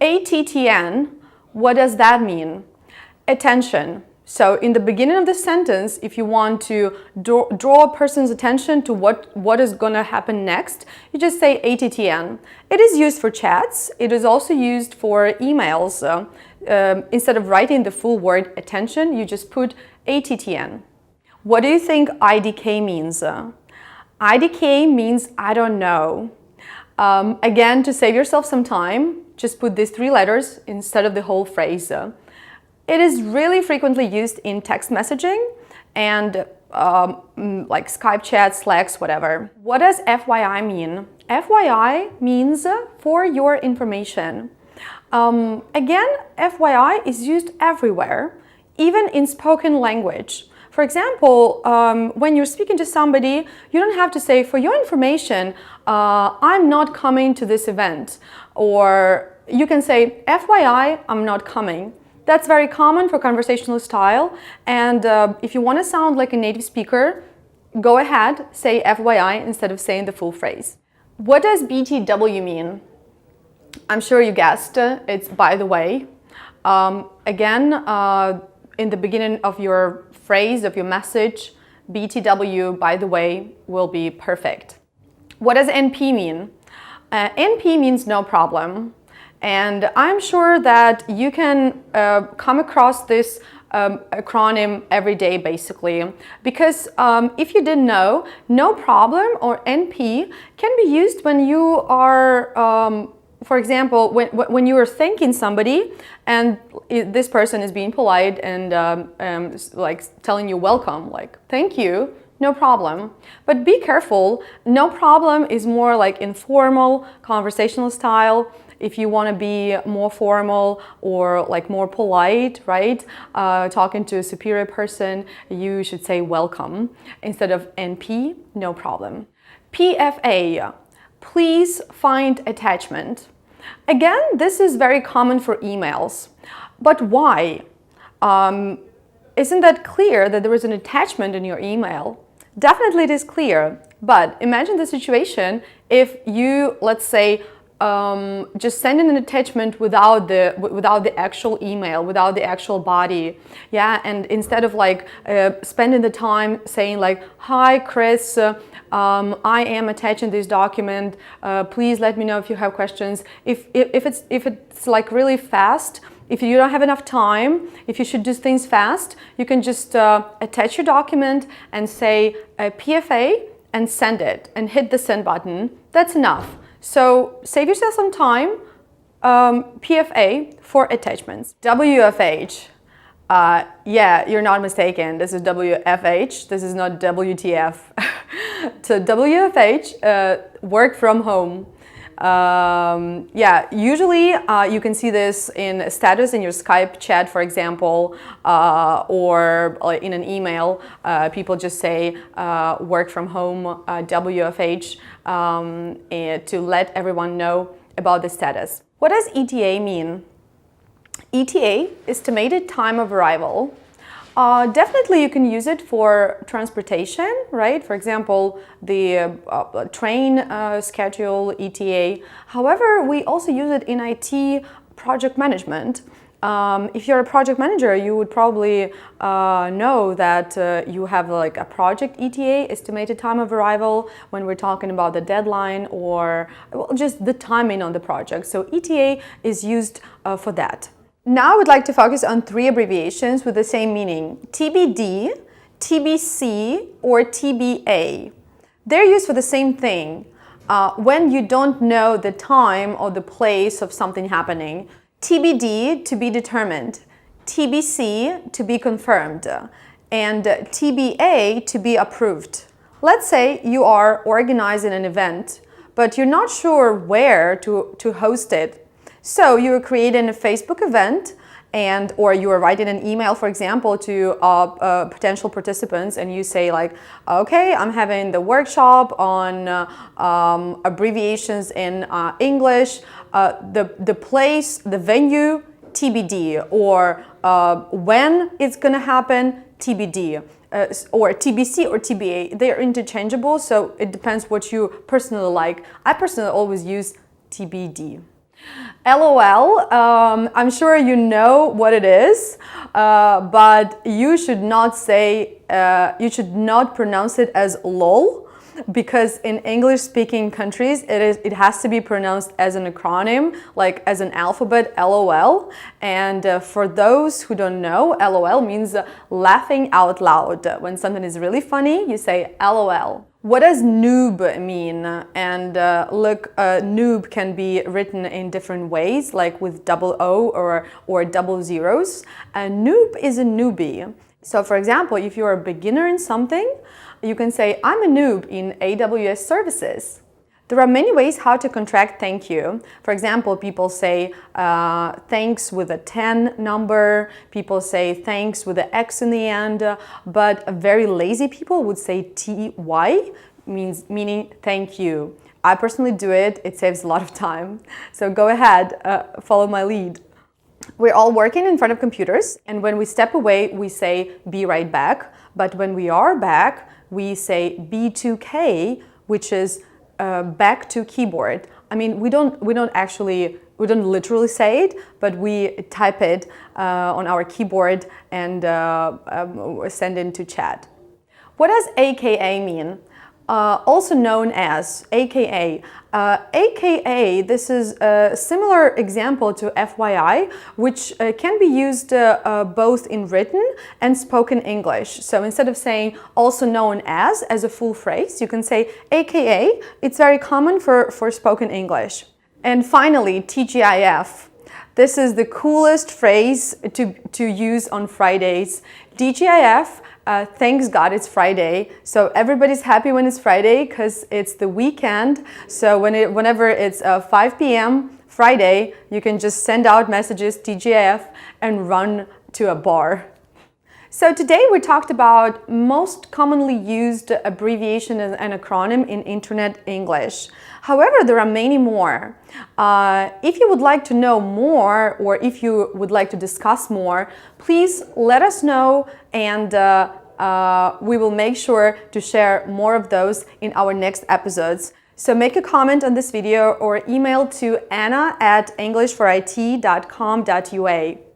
Attn, what does that mean? Attention. So in the beginning of the sentence, if you want to draw a person's attention to what is going to happen next, you just say Attn. It is used for chats. It is also used for emails. Instead of writing the full word attention, you just put Attn. What do you think IDK means? IDK means I don't know. Again, to save yourself some time, just put these 3 letters instead of the whole phrase. It is really frequently used in text messaging and like Skype chats, Slacks, whatever. What does FYI mean? FYI means for your information. Again, FYI is used everywhere, even in spoken language. For example, when you're speaking to somebody, you don't have to say, for your information, I'm not coming to this event. Or you can say, FYI, I'm not coming. That's very common for conversational style. And if you want to sound like a native speaker, go ahead, say FYI instead of saying the full phrase. What does BTW mean? I'm sure you guessed, it's by the way. Again, in the beginning of your phrase, of your message, BTW, by the way, will be perfect. What does NP mean? NP means no problem. And I'm sure that you can come across this acronym every day, basically. Because if you didn't know, no problem or NP can be used when you are for example, when you are thanking somebody and this person is being polite and like telling you welcome, like thank you, no problem. But be careful, no problem is more like informal, conversational style. If you want to be more formal or like more polite, right? Talking to a superior person, you should say welcome instead of NP, no problem. PFA, please find attachment. Again, this is very common for emails. But why? Isn't that clear that there is an attachment in your email? Definitely it is clear, but imagine the situation if you, let's say, just send in an attachment without the actual email, without the actual body, yeah. And instead of like spending the time saying like, "Hi, Chris, I am attaching this document. Please let me know if you have questions." If it's like really fast, if you don't have enough time, if you should do things fast, you can just attach your document and say PFA and send it and hit the send button. That's enough. So save yourself some time. PFA for attachments. WFH. Yeah, you're not mistaken. This is WFH. This is not WTF. So WFH, work from home. Yeah, usually you can see this in status in your Skype chat, for example, or in an email. People just say work from home, WFH, to let everyone know about the status. What does ETA mean? ETA, estimated time of arrival. Definitely you can use it for transportation, right? For example, the train schedule, ETA. However, we also use it in IT project management. If you're a project manager, you would probably know that you have like a project ETA, estimated time of arrival, when we're talking about the deadline or just the timing on the project. So ETA is used for that. Now I would like to focus on 3 abbreviations with the same meaning: TBD, TBC, or TBA. They're used for the same thing. When you don't know the time or the place of something happening. TBD, to be determined. TBC, to be confirmed. And TBA, to be approved. Let's say you are organizing an event, but you're not sure where to host it. So you're creating a Facebook event or you are writing an email, for example, to potential participants, and you say like, okay, I'm having the workshop on abbreviations in English, the place, the venue, TBD, or when it's gonna happen, TBD. Or TBC or TBA, they are interchangeable, so it depends what you personally like. I personally always use TBD. LOL, I'm sure you know what it is, but you should not pronounce it as lol, because in English-speaking countries, it has to be pronounced as an acronym, like as an alphabet, LOL. And for those who don't know, LOL means laughing out loud. When something is really funny, you say LOL. What does noob mean? And look, noob can be written in different ways, like with double O or double zeros. A noob is a newbie. So for example, if you're a beginner in something, you can say, I'm a noob in AWS services. There are many ways how to contract thank you. For example, people say thanks with a 10 number. People say thanks with an X in the end. But very lazy people would say TY, meaning thank you. I personally do it. It saves a lot of time. So go ahead, follow my lead. We're all working in front of computers, and when we step away, we say be right back. But when we are back, we say B2K, which is back to keyboard. I mean, we don't literally say it, but we type it on our keyboard and send it to chat. What does AKA mean? Also known as AKA. AKA, this is a similar example to FYI, which can be used both in written and spoken English. So instead of saying also known as a full phrase, you can say AKA. It's very common for spoken English. And finally, TGIF. This is the coolest phrase to use on Fridays. TGIF, thanks God it's Friday. So everybody's happy when it's Friday because it's the weekend. So whenever it's 5 p.m. Friday, you can just send out messages, TGIF, and run to a bar. So today we talked about most commonly used abbreviation and acronym in Internet English. However, there are many more. If you would like to know more, or if you would like to discuss more, please let us know, and we will make sure to share more of those in our next episodes. So make a comment on this video or email to anna@englishforit.com.ua.